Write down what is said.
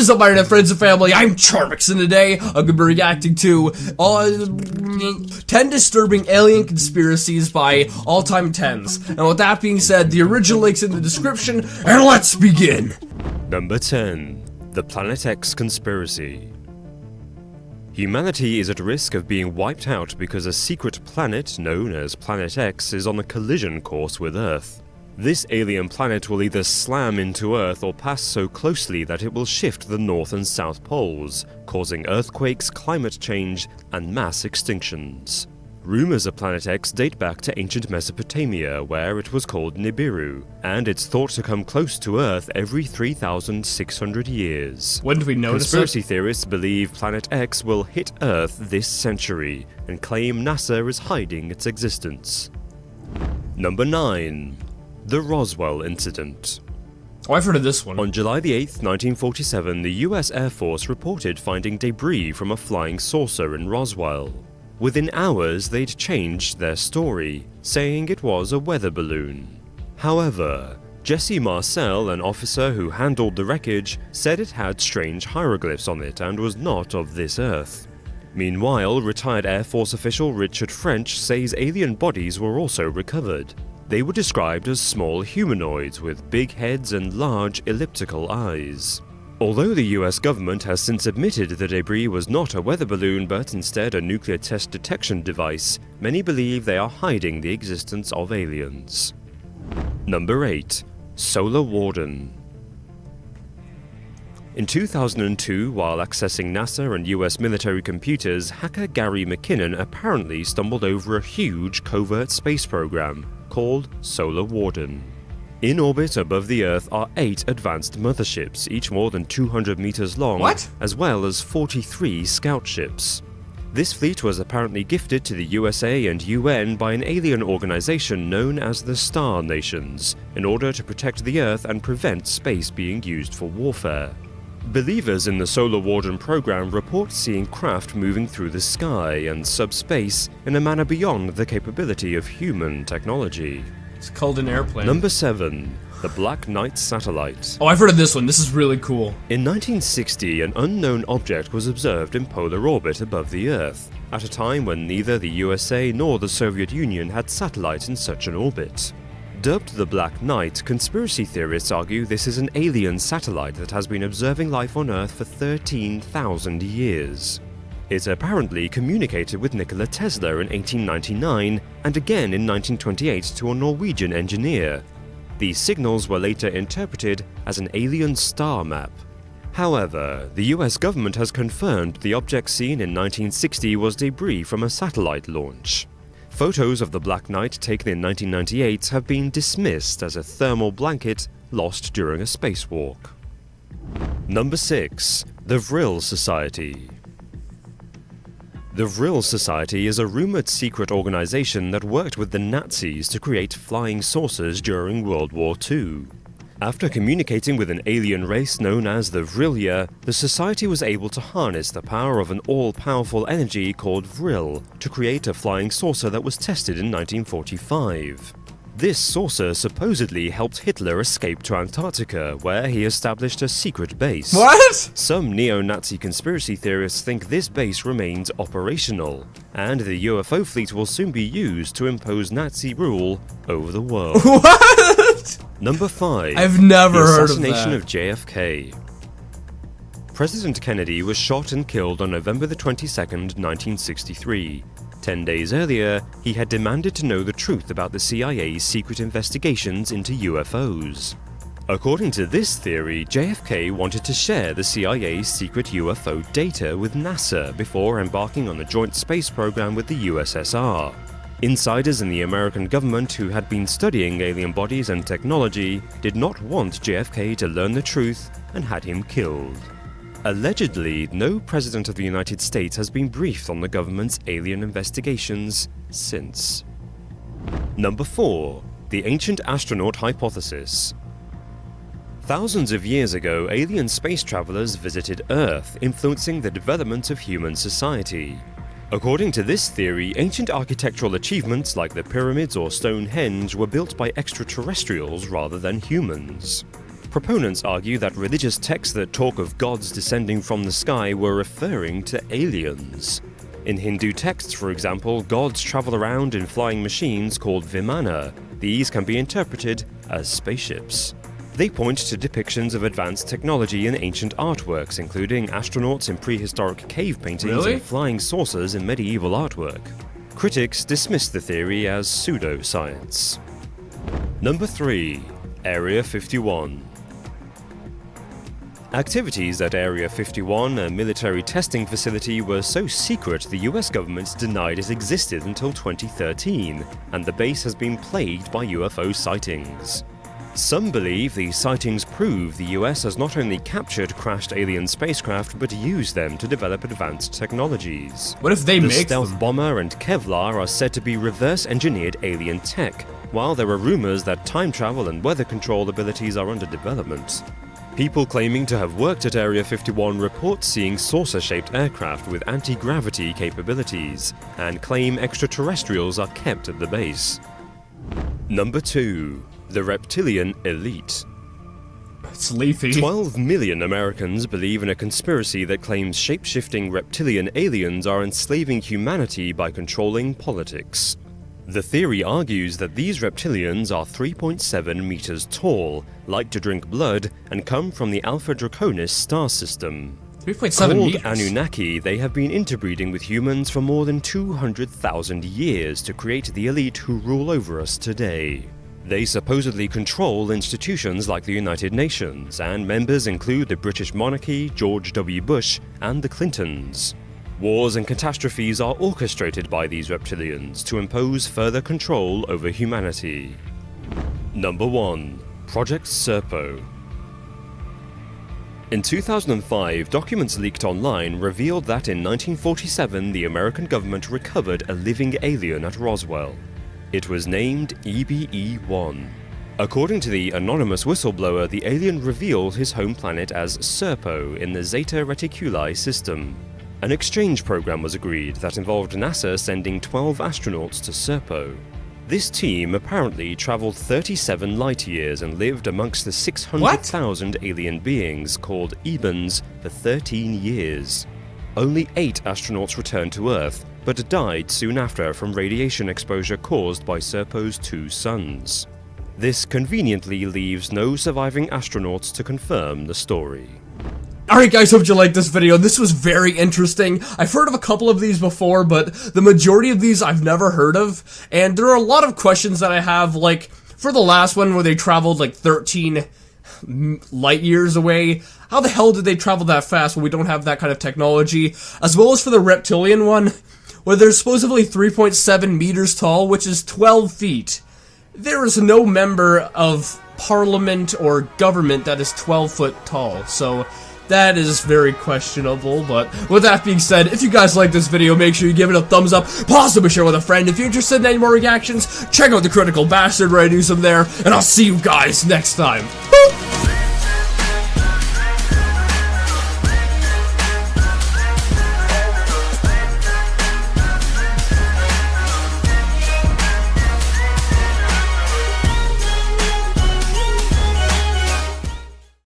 is up, my internet friends and family? I'm Charmx, and today I'm going to be reacting to 10 disturbing alien conspiracies by all-time 10s. And with that being said, the original link's in the description, and let's begin! Number 10. The Planet X Conspiracy. Humanity is at risk of being wiped out because a secret planet known as Planet X is on a collision course with Earth. This alien planet will either slam into Earth or pass so closely that it will shift the North and South poles, causing earthquakes, climate change, and mass extinctions. Rumors of Planet X date back to ancient Mesopotamia, where it was called Nibiru, and it's thought to come close to Earth every 3,600 years. When did we notice Conspiracy theorists believe Planet X will hit Earth this century, and claim NASA is hiding its existence. Number 9. The Roswell Incident. Oh, I've heard of this one. On July the 8th, 1947, the US Air Force reported finding debris from a flying saucer in Roswell. Within hours, they'd changed their story, saying it was a weather balloon. However, Jesse Marcel, an officer who handled the wreckage, said it had strange hieroglyphs on it and was not of this Earth. Meanwhile, retired Air Force official Richard French says alien bodies were also recovered. They were described as small humanoids with big heads and large elliptical eyes. Although the US government has since admitted the debris was not a weather balloon but instead a nuclear test detection device, many believe they are hiding the existence of aliens. Number 8. Solar Warden. In 2002, while accessing NASA and US military computers, hacker Gary McKinnon apparently stumbled over a huge covert space program called Solar Warden. In orbit above the Earth are 8 advanced motherships, each more than 200 meters long, as well as 43 scout ships. This fleet was apparently gifted to the USA and UN by an alien organization known as the Star Nations, in order to protect the Earth and prevent space being used for warfare. Believers in the Solar Warden program report seeing craft moving through the sky and subspace in a manner beyond the capability of human technology. It's called an airplane. Number 7. The Black Knight Satellite. Oh, I've heard of this one. This is really cool. In 1960, an unknown object was observed in polar orbit above the Earth, at a time when neither the USA nor the Soviet Union had satellites in such an orbit. Dubbed the Black Knight, conspiracy theorists argue this is an alien satellite that has been observing life on Earth for 13,000 years. It apparently communicated with Nikola Tesla in 1899 and again in 1928 to a Norwegian engineer. These signals were later interpreted as an alien star map. However, the US government has confirmed the object seen in 1960 was debris from a satellite launch. Photos of the Black Knight taken in 1998 have been dismissed as a thermal blanket lost during a spacewalk. Number 6. The Vril Society. The Vril Society is a rumored secret organization that worked with the Nazis to create flying saucers during World War II. After communicating with an alien race known as the Vrilya, the Society was able to harness the power of an all-powerful energy called Vril to create a flying saucer that was tested in 1945. This saucer supposedly helped Hitler escape to Antarctica, where he established a secret base. What? Some neo-Nazi conspiracy theorists think this base remains operational, and the UFO fleet will soon be used to impose Nazi rule over the world. What? Number 5. I've never heard of that. The assassination of JFK. President Kennedy was shot and killed on November the 22nd, 1963. 10 days earlier, he had demanded to know the truth about the CIA's secret investigations into UFOs. According to this theory, JFK wanted to share the CIA's secret UFO data with NASA before embarking on a joint space program with the USSR. Insiders in the American government who had been studying alien bodies and technology did not want JFK to learn the truth and had him killed. Allegedly, no president of the United States has been briefed on the government's alien investigations since. Number 4. The Ancient Astronaut Hypothesis. Thousands of years ago, alien space travelers visited Earth, influencing the development of human society. According to this theory, ancient architectural achievements like the pyramids or Stonehenge were built by extraterrestrials rather than humans. proponents argue that religious texts that talk of gods descending from the sky were referring to aliens. In Hindu texts, for example, gods travel around in flying machines called vimana. These can be interpreted as spaceships. They point to depictions of advanced technology in ancient artworks, including astronauts in prehistoric cave paintings and flying saucers in medieval artwork. Critics dismiss the theory as pseudoscience. Number 3. Area 51. Activities at Area 51, a military testing facility, were so secret the US government denied it existed until 2013, and the base has been plagued by UFO sightings. Some believe these sightings prove the US has not only captured crashed alien spacecraft, but used them to develop advanced technologies. What if they the make stealth them? bomber and Kevlar are said to be reverse-engineered alien tech, while there are rumors that time travel and weather control abilities are under development. People claiming to have worked at Area 51 report seeing saucer-shaped aircraft with anti-gravity capabilities, and claim extraterrestrials are kept at the base. Number 2. The Reptilian Elite. It's leafy. 12 million Americans believe in a conspiracy that claims shape-shifting reptilian aliens are enslaving humanity by controlling politics. The theory argues that these reptilians are 3.7 meters tall, like to drink blood, and come from the Alpha Draconis star system. 3.7 meters. Called Anunnaki, they have been interbreeding with humans for more than 200,000 years to create the elite who rule over us today. They supposedly control institutions like the United Nations, and members include the British monarchy, George W. Bush, and the Clintons. Wars and catastrophes are orchestrated by these reptilians to impose further control over humanity. Number 1. Project Serpo. In 2005, documents leaked online revealed that in 1947 the American government recovered a living alien at Roswell. It was named EBE-1. According to the anonymous whistleblower, the alien revealed his home planet as Serpo in the Zeta Reticuli system. An exchange program was agreed that involved NASA sending 12 astronauts to Serpo. This team apparently traveled 37 light years and lived amongst the 600,000 alien beings called Ebens for 13 years. Only 8 astronauts returned to Earth, but died soon after from radiation exposure caused by Serpo's 2 suns. This conveniently leaves no surviving astronauts to confirm the story. Alright guys, hope you liked this video. This was very interesting. I've heard of a couple of these before, but the majority of these I've never heard of. And there are a lot of questions that I have, like, for the last one where they traveled like 13 light years away. How the hell did they travel that fast when we don't have that kind of technology? As well as for the reptilian one, where they're supposedly 3.7 meters tall, which is 12 feet. There is no member of parliament or government that is 12 foot tall, so that is very questionable. But with that being said, if you guys like this video, make sure you give it a thumbs up, possibly share with a friend. If you're interested in any more reactions, check out the Critical Bastard where I do some there, and I'll see you guys next time.